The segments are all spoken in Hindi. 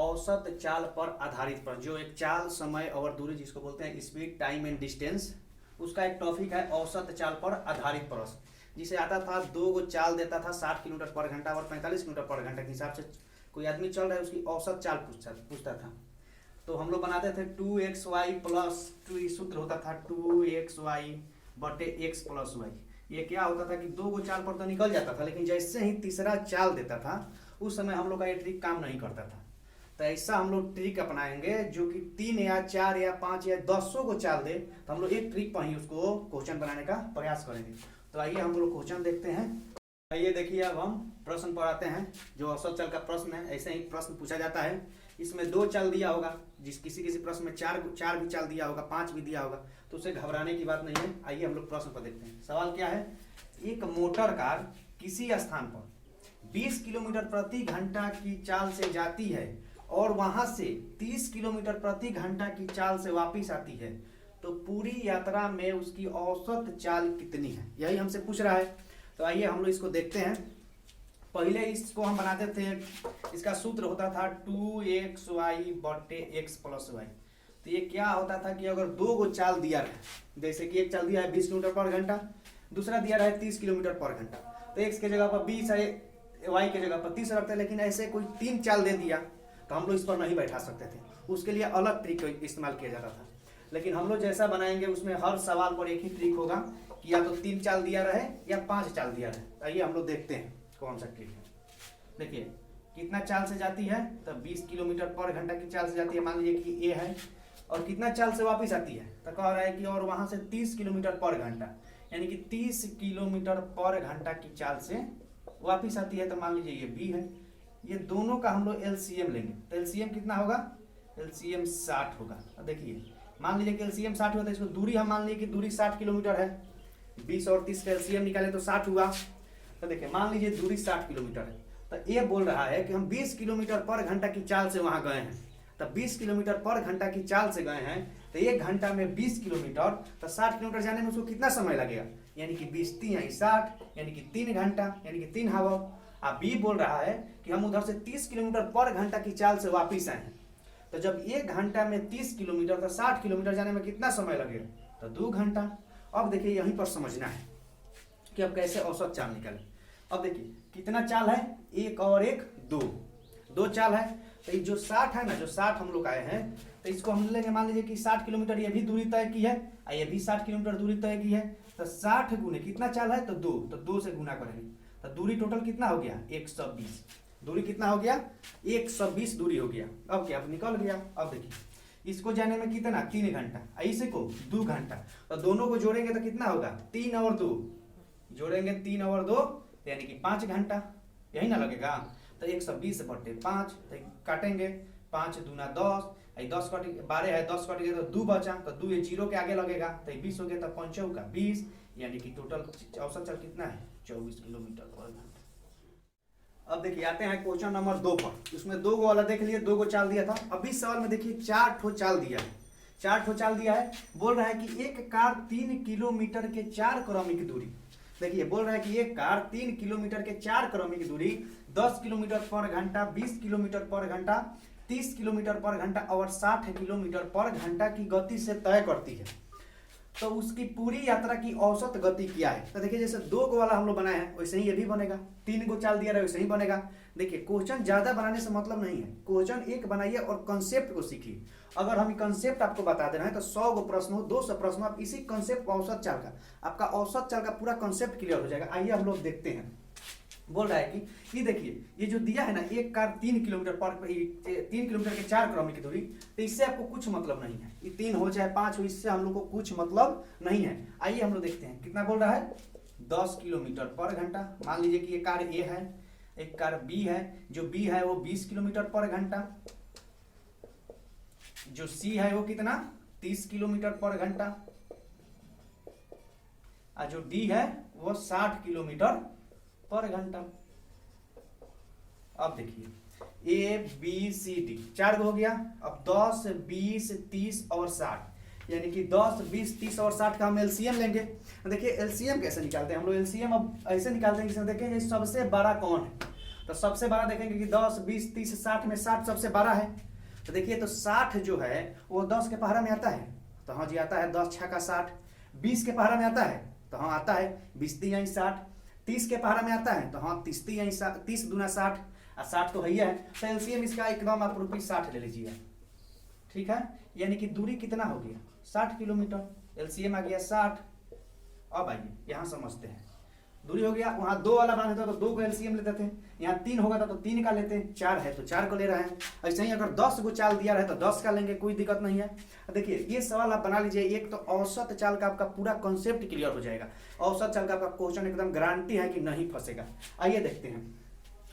औसत चाल पर आधारित पर, जो एक चाल, समय और दूरी जिसको बोलते हैं स्पीड, टाइम एंड डिस्टेंस, उसका एक टॉपिक है औसत चाल पर आधारित प्रश्न। जिसे आता था, दो गो चाल देता था 60 किलोमीटर पर घंटा और 45 किलोमीटर पर घंटा के हिसाब से कोई आदमी चल रहा है, उसकी औसत चाल पूछता था। तो हम लोग बनाते थे 2xy प्लस 2, सूत्र होता था 2xy बटे x प्लस y। ये क्या होता था कि दो गो चाल पर तो निकल जाता था, लेकिन जैसे ही तीसरा चाल देता था उस समय हम लोग का ये ट्रिक काम नहीं करता था। तो ऐसा हम लोग ट्रिक अपनाएंगे जो कि 3 या 4 या 5 या 10 को चाल दे, तो हम लोग एक ट्रिक पर ही उसको क्वेश्चन बनाने का प्रयास करेंगे। तो आइए हम लोग क्वेश्चन देखते हैं। आइए देखिए, अब हम प्रश्न पर आते हैं। जो औसत चाल का प्रश्न है, ऐसे ही प्रश्न पूछा जाता है। इसमें 2 चाल दिया होगा, किसी प्रश्न में 4 भी चाल दिया होगा, 5 भी दिया होगा, तो उसे घबराने की बात नहीं है। आइए हम लोग प्रश्न पर देखते हैं। सवाल क्या है? एक मोटर कार किसी स्थान पर 20 किलोमीटर प्रति घंटा की चाल से जाती है और वहां से 30 किलोमीटर प्रति घंटा की चाल से वापस आती है, तो पूरी यात्रा में उसकी औसत चाल कितनी है? यही हमसे पूछ रहा है। तो आइए हम लोग इसको देखते हैं। पहले इसको हम बनाते थे, इसका सूत्र होता था 2xy बटे x प्लस y। तो ये क्या होता था कि अगर दो गो चाल दिया रहे, जैसे कि एक चाल दिया है 20 किलोमीटर पर घंटा, दूसरा दिया रहा है 30 किलोमीटर पर घंटा, तो x के जगह पर 20 है, y के जगह पर 30 रखते हैं। लेकिन ऐसे कोई 3 चाल दे दिया तो हम लोग इस पर नहीं बैठा सकते थे, उसके लिए अलग ट्रिक इस्तेमाल किया जाता था। लेकिन हम लोग जैसा बनाएंगे उसमें हर सवाल पर एक ही ट्रिक होगा कि या तो 3 चाल दिया रहे या 5 चाल दिया रहे। आइए हम लोग देखते हैं कौन सा ट्रिक है। देखिए कितना चाल से जाती है, तो 20 किलोमीटर पर घंटा की चाल से जाती है, मान लीजिए कि ए है, और कितना चाल से वापस आती है, तो कह रहा है कि और वहां से 30 किलोमीटर पर घंटा, यानी कि 30 किलोमीटर पर घंटा की चाल से वापस आती है। तो मान लीजिए ये बी है, ये दोनों का हम लोग एलसीएम लेंगे। तो एलसीएम कितना होगा? एलसीएम 60 होगा। देखिए मान लीजिए कि एलसीएम 60 होता है, इसको दूरी हम मान लीजिए कि दूरी 60 किलोमीटर है, 20 और 30 का एलसीएम निकाले तो 60 हुआ। तो देखिए मान लीजिए दूरी 60 किलोमीटर है, तो ये बोल रहा है कि हम 20 किलोमीटर पर घंटा की चाल से वहां गए हैं। तो 20 किलोमीटर पर घंटा की चाल से गए हैं, तो 1 घंटा में 20 किलोमीटर, तो 60 किलोमीटर जाने में उसको कितना समय लगेगा? यानी कि 20 3 60, यानी कि 3 घंटा, यानी कि 3 हावर। अब बी बोल रहा है कि हम उधर से 30 किलोमीटर पर घंटा की चाल से वापिस आए हैं, तो जब 1 घंटा में 30 किलोमीटर, तो 60 किलोमीटर जाने में कितना समय लगेगा? तो 2 घंटा। अब देखिए यहीं पर समझना है कि अब कैसे औसत चाल निकाले। अब देखिए कितना चाल है, 1 और 1 2 चाल है। तो ये जो 60 है ना, जो 60 हम लोग आए हैं, तो इसको हम लेंगे, मान लीजिए कि 60 किलोमीटर ये भी दूरी तय की है, ये भी 60 किलोमीटर दूरी तय की है। तो 60 गुने कितना चाल है? तो 2, तो 2 से गुना करेंगे, तो दूरी टोटल कितना हो गया? 120। दूरी कितना हो गया? 120 दूरी हो गया। अब क्या, अब निकल गया। अब देखिए इसको जाने में कितना? 3 घंटा, इसे को 2 घंटा, तो दोनों को जोड़ेंगे तो कितना होगा? 3 और 2 जोड़ेंगे, 3 और 2 यानी कि 5 घंटा, यही ना लगेगा? तो 120 बटे 5, तो काटेंगे, 5 दूना 10, 10 कट 12 है, 10 कट गया तो 2 बचा, तो 2 ये 0 के आगे लगेगा, तो 20 हो गया, तो 5 चौका 20, यानी कि टोटल औसत चाल कितना है? 24 किलोमीटर पर घंटा। अब देखिए आते हैं क्वेश्चन नंबर 2 पर। उसमें 2 गो वाला देख लिए, 2 गो चाल दिया था। अब इस सवाल में देखिए 4 ठो चाल दिया है, 4 ठो चाल दिया है। बोल रहा है कि एक कार 3 किलोमीटर के 4 क्रमिक दूरी, देखिए बोल रहा है कि एक कार 3 किलोमीटर के 4 क्रमिक दूरी 10 किलोमीटर पर घंटा, 20 किलोमीटर पर घंटा, 30 किलोमीटर पर घंटा और 60 किलोमीटर पर घंटा की गति से तय करती है, तो उसकी पूरी यात्रा की औसत गति क्या है? तो देखिए जैसे 2 गो वाला हम लोग बनाए हैं, वैसे ही ये भी बनेगा। 3 गो चाल दिया रहा है, वैसे ही बनेगा। देखिए क्वेश्चन ज्यादा बनाने से मतलब नहीं है, क्वेश्चन एक बनाइए और कंसेप्ट को सीखिए। अगर हम कंसेप्ट आपको बता दे रहे हैं तो 100 गो प्रश्न हो, 200 प्रश्न, आप इसी कंसेप्ट औसत चाल का, आपका औसत चाल का पूरा कंसेप्ट क्लियर हो जाएगा। आइए हम लोग देखते हैं। बोल रहा है कि ये देखिए, ये जो दिया है ना, एक कार 3 किलोमीटर पर 3 किलोमीटर के 4 क्रमिक की दूरी, तो इससे आपको कुछ मतलब नहीं है। ये 3 हो चाहे 5 हो, इससे हम लोग को कुछ मतलब नहीं है। आइए हम लोग देखते हैं कितना बोल रहा है। 10 किलोमीटर पर घंटा, मान लीजिए कि ये कार ए है, एक कार बी है, जो बी है वो 20 किलोमीटर पर घंटा, जो सी है वो कितना? 30 किलोमीटर पर घंटा, और जो डी है वो 60 किलोमीटर पर घंटा। अब देखिए ए बी सी डी 4 हो गया। अब 10 20 30 और 60, यानी कि 10 20 30 और 60 का हम एलसीएम लेंगे। देखिए एलसीएम कैसे निकालते हैं हम लोग? एलसीएम अब ऐसे निकालते हैं, देखिए सबसे बड़ा कौन है, तो सबसे बड़ा देखेंगे कि 10, 20, 30, 60 में 60 सबसे बड़ा है। तो देखिए तो 60 जो है वो 10 के पहाड़ा में आता है, तो हाँ जी आता है, 10 छक्का 60। 20 के पहाड़ा में आता है, तो हाँ आता है, 20 तिहाई 60। 30 के पहाड़ा में आता है, तो हाँ 30 तिहाई 30 दूना 60, और 60 तो है ही है। तो एलसीएम इसका एकदम आप रुपये 60 ले लीजिए, ठीक है। यानी कि दूरी कितना हो गया, 60 किलोमीटर, एलसीएम आ गया 60। अब आइए यहाँ समझते हैं, दूरी हो गया, वहां 2 वाला बना था तो 2 को एलसीएम लेते थे, यहाँ 3 होगा था तो 3 का लेते हैं, 4 है तो 4 को ले रहे हैं। ऐसे ही अगर 10 को चाल दिया रहे तो 10 का लेंगे, कोई दिक्कत नहीं है। देखिए ये सवाल आप बना लीजिए, एक तो औसत चाल का आपका पूरा कॉन्सेप्ट क्लियर हो जाएगा। औसत चाल का आपका क्वेश्चन एकदम गारंटी है कि नहीं फंसेगा। आइए देखते हैं।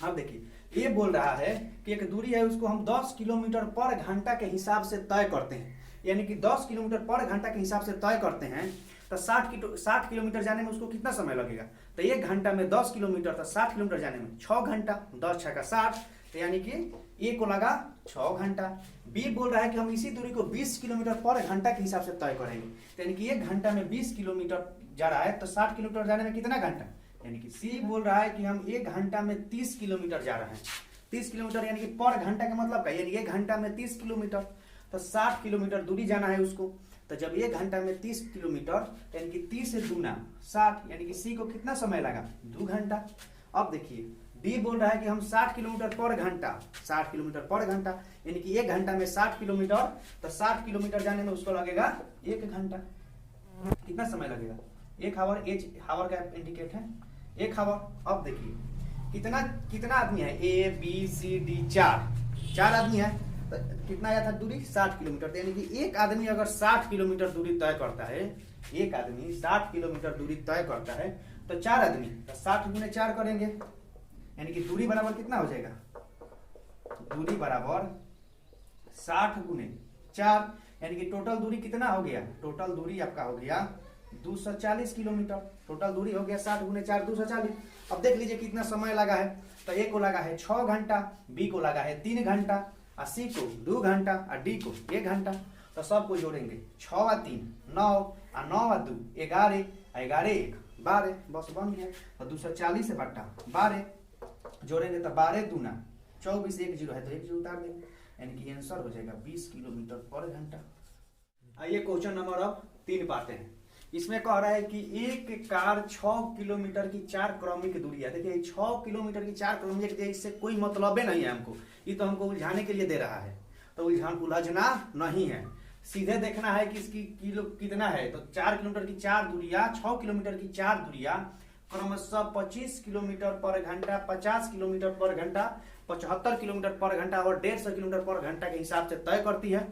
अब देखिए ये बोल रहा है कि एक दूरी है उसको हम 10 किलोमीटर पर घंटा के हिसाब से तय करते हैं, यानी कि 10 किलोमीटर पर घंटा के हिसाब से तय करते हैं। तो 60 किलोमीटर जाने में उसको कितना समय लगेगा, तो 1 घंटा में 10 किलोमीटर, तो 60 किलोमीटर जाने में 6 घंटा, 10 छक्का 60, तो यानी कि ए को लगा 6 घंटा। बी बोल रहा है कि हम इसी दूरी को 20 किलोमीटर पर घंटा के हिसाब से तय करेंगे, तो यानी कि 1 घंटा में 20 किलोमीटर जा रहा है, तो 60 किलोमीटर जाने में कितना घंटा, यानी कि सी बोल रहा है कि हम 1 घंटा में 30 किलोमीटर जा रहे हैं। 30 किलोमीटर यानी कि पर घंटा का मतलब क्या, यानी 1 घंटा में 30 किलोमीटर, तो 60 किलोमीटर दूरी जाना है उसको। तो जब 1 घंटा में 30 किलोमीटर यानी कि 30 से दूना 60, यानी कि सी को कितना समय लगा, 2 घंटा। अब देखिए डी बोल रहा है कि हम 60 किलोमीटर पर घंटा, 60 किलोमीटर पर घंटा यानी कि 1 घंटा में 60 किलोमीटर, तो 60 किलोमीटर जाने में उसको लगेगा 1 घंटा। कितना समय लगेगा, 1 हावर, एच हावर का इंडिकेट है 1 हावर। अब देखिए कितना आदमी है, ए बी सी डी, 4 आदमी है, तो कितना आया था दूरी, 60 किलोमीटर। यानी कि एक आदमी अगर 60 किलोमीटर दूरी तय करता है, एक आदमी 60 किलोमीटर दूरी तय करता है, तो 4 आदमी, तो 60 गुने 4 करेंगे, यानी कि दूरी बराबर कितना हो जाएगा, दूरी बराबर 60 गुने 4, यानी कि टोटल दूरी कितना हो गया, टोटल दूरी आपका हो गया 240 किलोमीटर। टोटल दूरी हो गया 60 गुने 4, 240। अब देख लीजिए कितना समय लगा है, तो ए को लगा है 6 घंटा, बी को लगा है 3 घंटा, और सी को 2 घंटा, और डी को 1 घंटा। तो सबको जोड़ेंगे, 6 और 3 9, और 9 और 2 11, 11 1 12, बस बन गया। तो 240 से बट्टा 12 जोड़ेंगे तो 12 दूना 24, 1 जीरो है तो 1 जीरो उतार देंगे, यानी कि आंसर हो जाएगा 20 किलोमीटर पर घंटा। आइए क्वेश्चन नंबर अब 3 पाते हैं। इसमें कह रहा है कि एक कार 6 किलोमीटर की 4 क्रमिक दूरी है। देखिए 6 किलोमीटर की 4 क्रमिक, इससे कोई मतलब नहीं है हमको, ये तो हमको उलझाने के लिए दे रहा है, तो उलझना नहीं है, सीधे देखना है कि इसकी किलो कितना है। तो 4 किलोमीटर की 4 दूरिया, 6 किलोमीटर की 4 दूरिया क्रमशः 25 किलोमीटर पर घंटा, 50 किलोमीटर पर घंटा, 75 किलोमीटर पर घंटा और 150 किलोमीटर पर घंटा के हिसाब से तय करती है।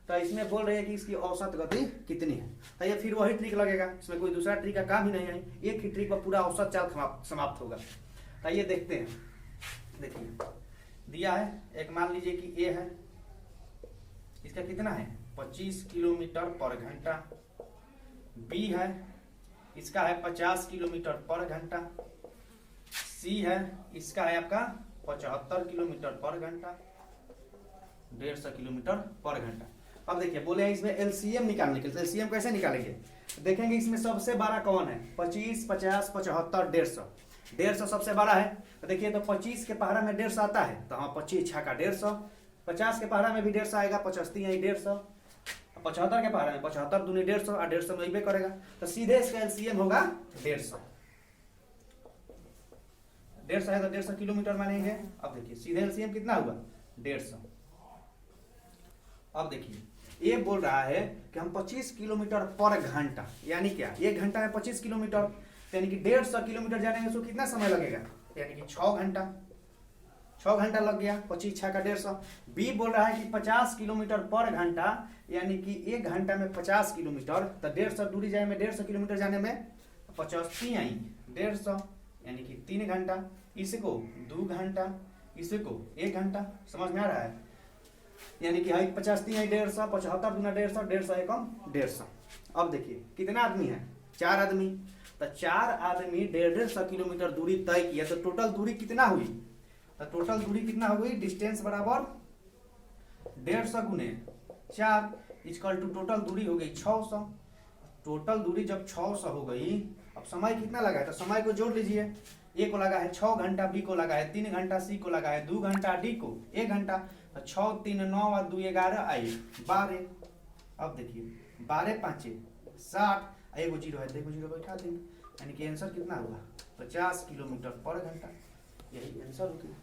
तो इसमें बोल रहे हैं कि इसकी औसत गति कितनी है। तो ये फिर वही ट्रिक लगेगा, इसमें कोई दूसरा ट्रिक का काम ही नहीं है, एक ही ट्रिक पर पूरा औसत चाल समाप्त होगा। तो ये देखते हैं। देखिए दिया है, एक मान लीजिए कि ए है, इसका कितना है 25 किलोमीटर पर घंटा, बी है इसका है 50 किलोमीटर पर घंटा, सी है इसका है आपका 75 किलोमीटर पर घंटा, 150 किलोमीटर पर घंटा। अब देखिए बोले हैं इसमें एलसीएम निकालने के लिए, एलसीएम कैसे निकालेंगे, देखेंगे इसमें सबसे बड़ा कौन है, 25, 50, 75, 150। 150 सबसे बड़ा है, तो देखिए तो 25 के पहाड़ा में 150 आता है, तो हाँ 25 छक्का 150, 50 के पहाड़ा में भी 150 आएगा, 50 यही 150, 75 के पहाड़ा में 75 दूनी 150 और 150 में भी करेगा, तो सीधे इसका एलसीएम होगा 150। 150 है तो 150 किलोमीटर मानेंगे। अब देखिए सीधे एलसीएम कितना हुआ 150। अब देखिए ये बोल रहा है कि हम 25 किलोमीटर पर घंटा, यानी क्या 1 घंटा में 25 किलोमीटर, यानी कि 150 किलोमीटर जाने में उसको कितना समय लगेगा, यानी कि 6 घंटा, 6 घंटा लग गया, 25 छक्का 150। बी बोल रहा है कि 50 किलोमीटर पर घंटा, यानी कि 1 घंटा में 50 किलोमीटर, तो 150 दूरी जाने में 150 किलोमीटर जाने में 50 आई 150, यानी कि 3 घंटा, इसको 2 घंटा, इसको 1 घंटा। समझ में आ रहा है, यानी कि 50 3 150, 75 दूना 150, 150 एकम 150। अब देखिए कितना आदमी है, 4 आदमी, तो 4 आदमी 150 किलोमीटर दूरी तय किया, तो टोटल दूरी कितना हुई, तो टोटल दूरी कितना हो गई, डिस्टेंस बराबर 150 गुने 4 इक्वल टू टोटल दूरी हो गई 600। टोटल दूरी जब 600 हो गई, अब समय कितना लगा है, तो समय को जोड़ लीजिए, ए को लगा है 6 घंटा, बी को लगा है 3 घंटा, सी को लगा है 2 घंटा, डी को 1 घंटा। तो 6 3 9 और 2 11 आई 12। अब देखिए 12 5 60, एगो जीरो है तो एगो जीरो बैठा देंगे, यानी कि आंसर कितना हुआ 50 किलोमीटर पर घंटा। यही आंसर होगी।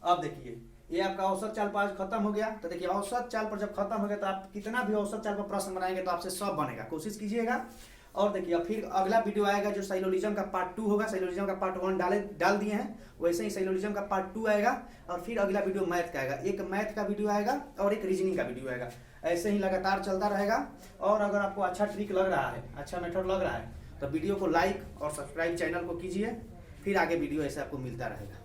अब देखिए ये आपका औसत चाल पर आज खत्म हो गया। तो देखिए औसत चाल पर जब खत्म हो गया तो आप कितना भी औसत चाल पर प्रश्न बनाएंगे तो आपसे सब बनेगा, कोशिश कीजिएगा। और देखिए फिर अगला वीडियो आएगा जो साइलोलिज्म का पार्ट 2 होगा। साइलोलिज्म का पार्ट 1 डाल दिए हैं, वैसे ही साइलोलिज्म का पार्ट 2 आएगा। और फिर अगला वीडियो मैथ का आएगा, एक मैथ का वीडियो आएगा और एक रीजनिंग का वीडियो आएगा। ऐसे ही लगातार चलता रहेगा। और अगर आपको अच्छा ट्रिक लग रहा है, अच्छा मेथड लग रहा है, तो वीडियो को लाइक और सब्सक्राइब चैनल को कीजिए। फिर आगे वीडियो ऐसे आपको मिलता रहेगा।